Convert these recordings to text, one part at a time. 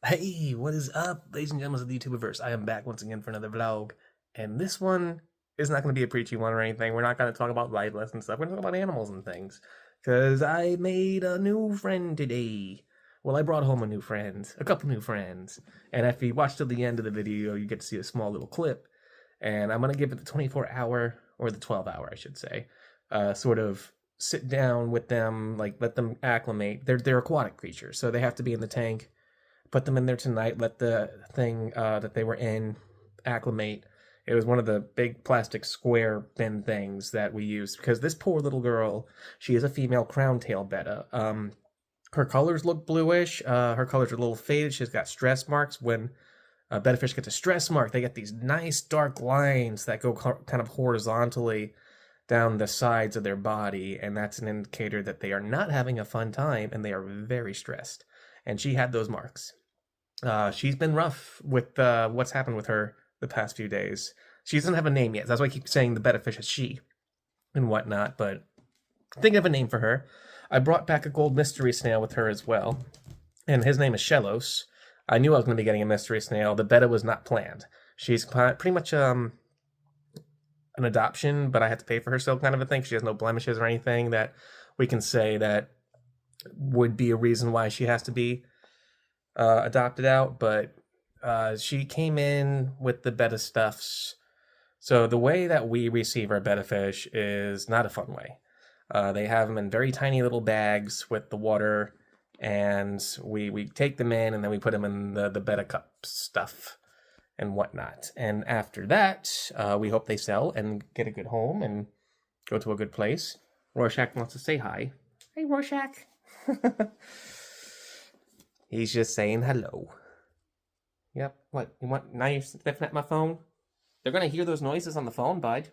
Hey, what is up, ladies and gentlemen of the YouTubeverse? I am back once again for another vlog, and this one is not going to be a preachy one or anything. We're not going to talk about life lessons stuff. We're going to talk about animals and things, because I made a new friend today. Well, I brought home a new friend, a couple new friends, and if you watch till the end of the video, you get to see a small little clip, and I'm going to give it the 24-hour, or the 12-hour, I should say, sort of sit down with them, like let them acclimate. They're aquatic creatures, so they have to be in the tank. Put them in there tonight. Let the thing that they were in acclimate. It was one of the big plastic square bin things that we used because this poor little girl, she is a female crown tail betta. Her colors look bluish. Her colors are a little faded. She's got stress marks. When betta fish gets a stress mark, they get these nice dark lines that go kind of horizontally down the sides of their body, and that's an indicator that they are not having a fun time and they are very stressed. And she had those marks. She's been rough with what's happened with her the past few days. She doesn't have a name yet. That's why I keep saying the betta fish is she and whatnot. But think of a name for her. I brought back a gold mystery snail with her as well, and his name is Shellos. I knew I was going to be getting a mystery snail. The betta was not planned. She's pretty much an adoption, but I had to pay for her still, kind of a thing. She has no blemishes or anything that we can say that would be a reason why she has to be adopted out, but she came in with the betta stuffs. So the way that we receive our betta fish is not a fun way. They have them in very tiny little bags with the water, and we take them in, and then we put them in the betta cup stuff and whatnot. And after that, we hope they sell and get a good home and go to a good place. Rorschach wants to say hi. Hey, Rorschach. He's just saying hello. Yep. What? You want? Now you're sniffing at my phone? They're gonna hear those noises on the phone, bud.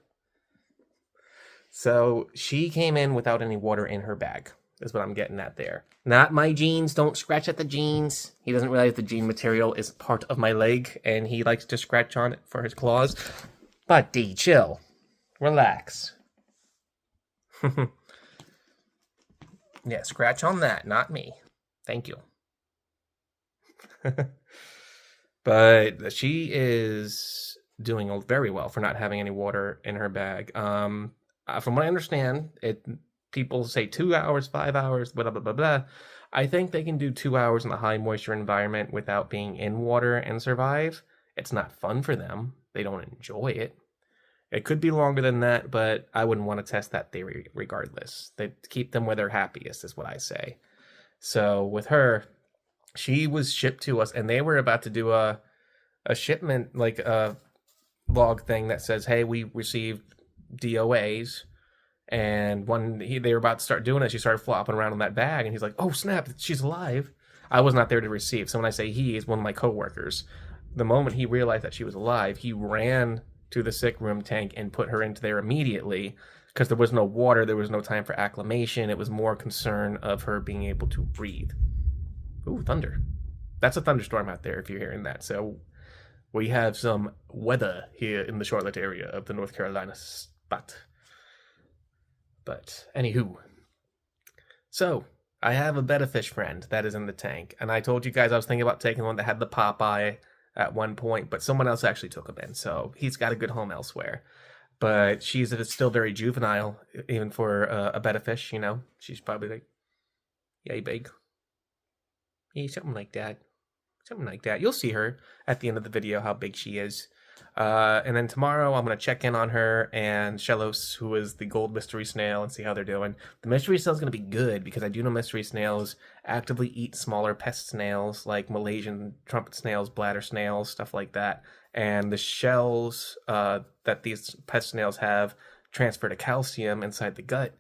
So she came in without any water in her bag, is what I'm getting at there. Not my jeans. Don't scratch at the jeans. He doesn't realize the jean material is part of my leg, and he likes to scratch on it for his claws. Buddy, chill. Relax. Yeah, scratch on that, not me. Thank you. But she is doing very well for not having any water in her bag. From what I understand, people say 2 hours, 5 hours, blah blah blah blah. I think they can do 2 hours in a high moisture environment without being in water and survive. It's not fun for them. They don't enjoy it. It could be longer than that, but I wouldn't want to test that theory regardless. They keep them where they're happiest, is what I say. So with her, she was shipped to us, and they were about to do a shipment, like a log thing that says, "Hey, we received DOAs." And when they were about to start doing it, she started flopping around in that bag, and he's like, "Oh snap, she's alive!" I was not there to receive. So when I say he, is one of my coworkers. The moment he realized that she was alive, he ran to the sick room tank and put her into there immediately because there was no water, there was no time for acclimation. It was more concern of her being able to breathe. Ooh, thunder. That's a thunderstorm out there if you're hearing that. So we have some weather here in the Charlotte area of the North Carolina spot. But anywho, so I have a betta fish friend that is in the tank, and I told you guys I was thinking about taking one that had the Popeye at one point, but someone else actually took him in, so he's got a good home elsewhere. But she's still very juvenile, even for a betta fish. You know, she's probably like, yay big, yeah, something like that. Something like that. You'll see her at the end of the video how big she is. And then tomorrow I'm going to check in on her and Shellos, who is the gold mystery snail, and see how they're doing. The mystery snail is going to be good because I do know mystery snails actively eat smaller pest snails like Malaysian trumpet snails, bladder snails, stuff like that. And the shells that these pest snails have transfer to calcium inside the gut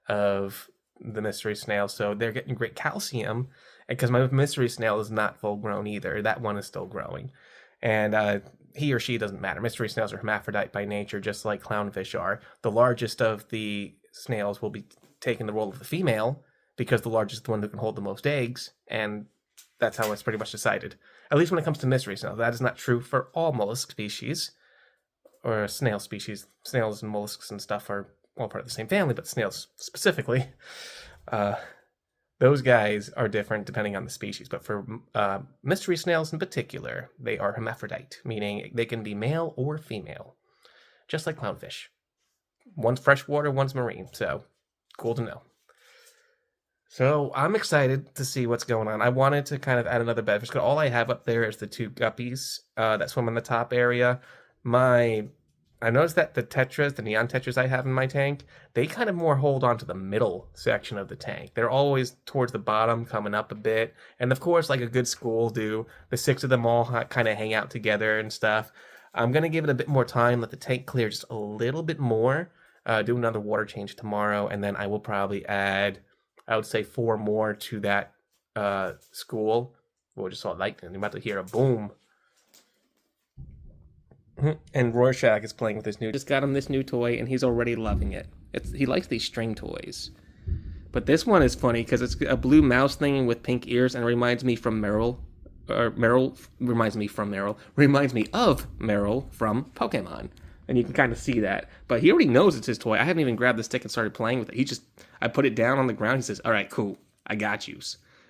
of the mystery snail. So they're getting great calcium, because my mystery snail is not full grown either. That one is still growing. And he or she doesn't matter. Mystery snails are hermaphrodite by nature, just like clownfish are. The largest of the snails will be taking the role of the female because the largest is the one who can hold the most eggs, and that's how it's pretty much decided. At least when it comes to mystery snails. That is not true for all mollusk species, or snail species. Snails and mollusks and stuff are all part of the same family, but snails specifically. The Those guys are different depending on the species, but for mystery snails in particular, they are hermaphrodite, meaning they can be male or female, just like clownfish. One's freshwater, one's marine, so cool to know. So I'm excited to see what's going on. I wanted to kind of add another bedfish because all I have up there is the two guppies that swim in the top area. I noticed that the tetras, the neon tetras I have in my tank, they kind of more hold on to the middle section of the tank. They're always towards the bottom, coming up a bit. And of course, like a good school do, the 6 of them all kind of hang out together and stuff. I'm going to give it a bit more time, let the tank clear just a little bit more, do another water change tomorrow, and then I will probably add, I would say 4 more to that school. We'll just saw lightning. You're about to hear a boom. And Rorschach is playing with just got him this new toy, and he's already loving it. He likes these string toys. But this one is funny because it's a blue mouse thing with pink ears, and it reminds me from Meryl. Reminds me of Meryl from Pokemon. And you can kind of see that. But he already knows it's his toy. I haven't even grabbed the stick and started playing with it. I put it down on the ground. He says, all right, cool. I got you.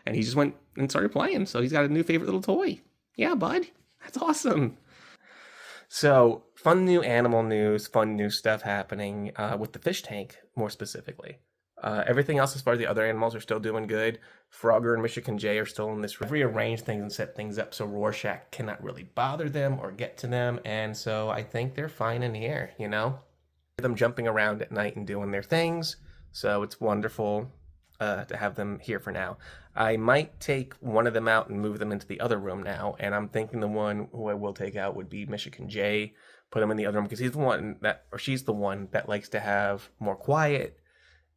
And he just went and started playing. So he's got a new favorite little toy. Yeah, bud. That's awesome. So, fun new animal news, fun new stuff happening with the fish tank, more specifically. Everything else as far as the other animals are still doing good. Frogger and Michigan J are still in this room. Rearrange things and set things up so Rorschach cannot really bother them or get to them. And so I think they're fine in here, you know? Them jumping around at night and doing their things. So it's wonderful to have them here for now. I might take one of them out and move them into the other room now, and I'm thinking the one who I will take out would be Michigan J. Put him in the other room because he's the one that, or she's the one that likes to have more quiet.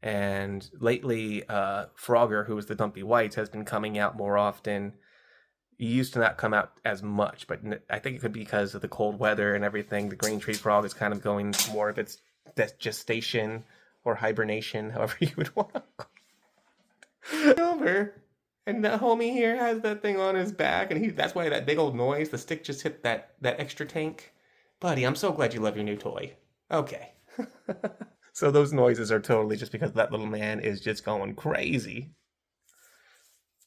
And lately, Frogger, who is the Dumpy Whites, has been coming out more often. He used to not come out as much, but I think it could be because of the cold weather and everything. The green tree frog is kind of going more of its gestation or hibernation, however you would want to call it. Over. And the homie here has that thing on his back, and that's why that big old noise, the stick just hit that extra tank. Buddy, I'm so glad you love your new toy. Okay. So those noises are totally just because that little man is just going crazy.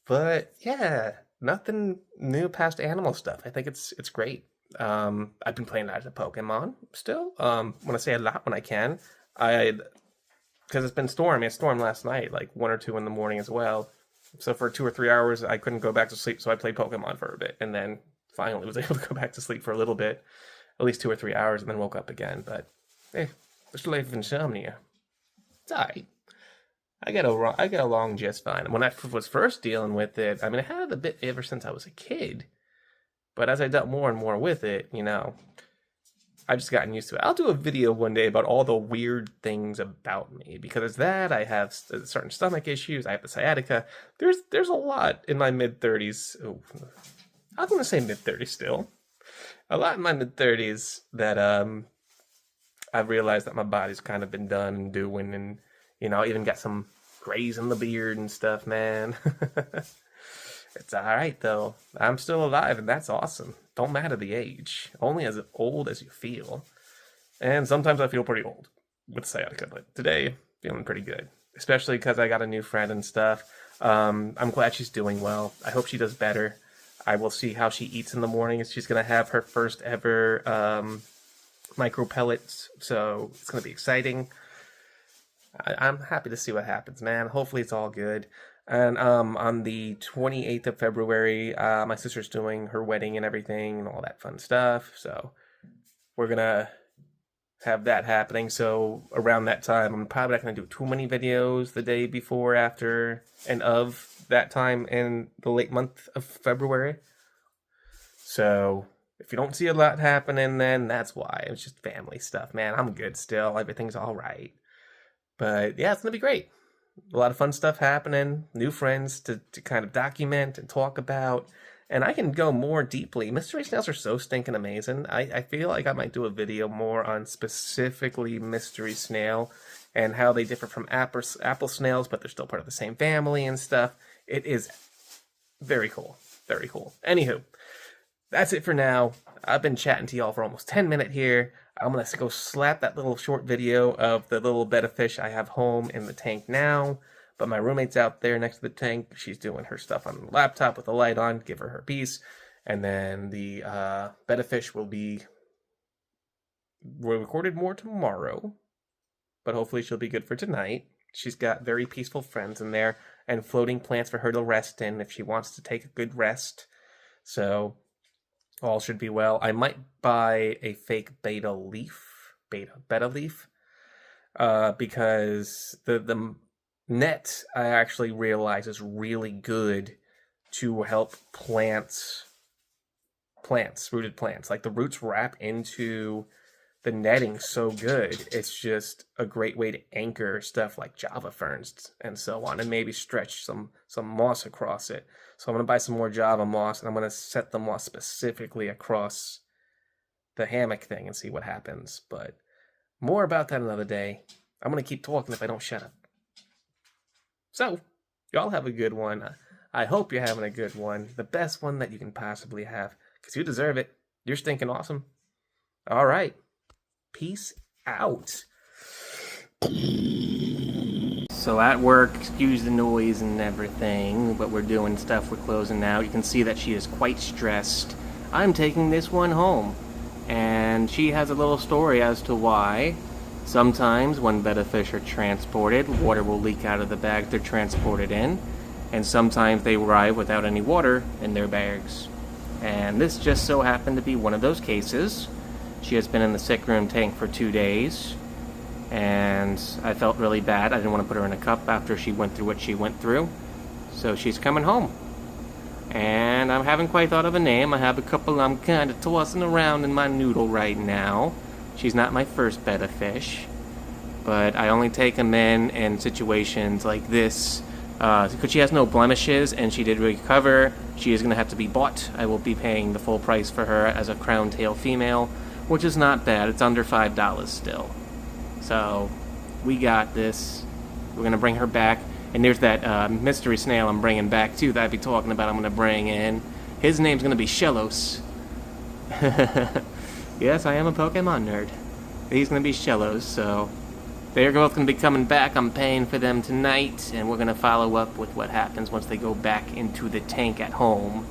But yeah, nothing new past animal stuff. I think it's great. I've been playing as a Pokemon still. When I say a lot, when I can, because it's been stormy. It stormed last night, like 1 or 2 in the morning as well. So for 2 or 3 hours, I couldn't go back to sleep. So I played Pokemon for a bit, and then finally was able to go back to sleep for a little bit, at least 2 or 3 hours, and then woke up again. But there's life of insomnia. It's alright. I get along just fine. When I was first dealing with it, I mean, I had it a bit ever since I was a kid. But as I dealt more and more with it, you know, I've just gotten used to it. I'll do a video one day about all the weird things about me. Because it's that, I have certain stomach issues, I have the sciatica. There's a lot in my mid-30s. Oh, I'm going to say mid-30s still. A lot in my mid-30s that I've realized that my body's kind of been done and doing. And, you know, I even got some grays in the beard and stuff, man. It's alright, though. I'm still alive, and that's awesome. Don't matter the age. Only as old as you feel. And sometimes I feel pretty old with sciatica, but today, feeling pretty good. Especially because I got a new friend and stuff. I'm glad she's doing well. I hope she does better. I will see how she eats in the morning. She's going to have her first ever micro pellets, so it's going to be exciting. I'm happy to see what happens, man. Hopefully it's all good. And on the 28th of February, my sister's doing her wedding and everything and all that fun stuff. So we're going to have that happening. So around that time, I'm probably not going to do too many videos the day before, after, and of that time in the late month of February. So if you don't see a lot happening, then that's why. It's just family stuff, man. I'm good still. Everything's all right. But yeah, it's going to be great. A lot of fun stuff happening, new friends to kind of document and talk about, and I can go more deeply. Mystery snails are so stinking amazing. I feel like I might do a video more on specifically mystery snail and how they differ from apple snails, but they're still part of the same family and stuff. It is very cool. Very cool. Anywho, that's it for now. I've been chatting to y'all for almost 10 minutes here. I'm going to go slap that little short video of the little bed of fish I have home in the tank now. But my roommate's out there next to the tank. She's doing her stuff on the laptop with the light on. Give her her piece. And then the betta fish will be recorded more tomorrow. But hopefully she'll be good for tonight. She's got very peaceful friends in there and floating plants for her to rest in if she wants to take a good rest. So all should be well. I might buy a fake betta leaf, because the net, I actually realize, is really good to help rooted plants. Like, the roots wrap into the netting so good. It's just a great way to anchor stuff like Java ferns and so on, and maybe stretch some moss across it. So I'm going to buy some more Java moss, and I'm going to set the moss specifically across the hammock thing and see what happens. But more about that another day. I'm going to keep talking if I don't shut up. So, y'all have a good one. I hope you're having a good one. The best one that you can possibly have, because you deserve it. You're stinking awesome. All right. Peace out. So at work, excuse the noise and everything, but we're doing stuff, we're closing out. You can see that she is quite stressed. I'm taking this one home. And she has a little story as to why. Sometimes when betta fish are transported, water will leak out of the bag they're transported in. And sometimes they arrive without any water in their bags. And this just so happened to be one of those cases. She has been in the sick room tank for 2 days, and I felt really bad. I didn't want to put her in a cup after she went through what she went through. So she's coming home. And I haven't quite thought of a name. I have a couple I'm kind of tossing around in my noodle right now. She's not my first betta fish, but I only take them in situations like this. Because she has no blemishes and she did recover, she is going to have to be bought. I will be paying the full price for her as a crown tail female, which is not bad. It's under $5 still. So, we got this. We're going to bring her back. And there's that mystery snail I'm bringing back, too, that I'd be talking about I'm going to bring in. His name's going to be Shellos. Yes, I am a Pokemon nerd. He's going to be Shellos, so they're both going to be coming back. I'm paying for them tonight, and we're going to follow up with what happens once they go back into the tank at home.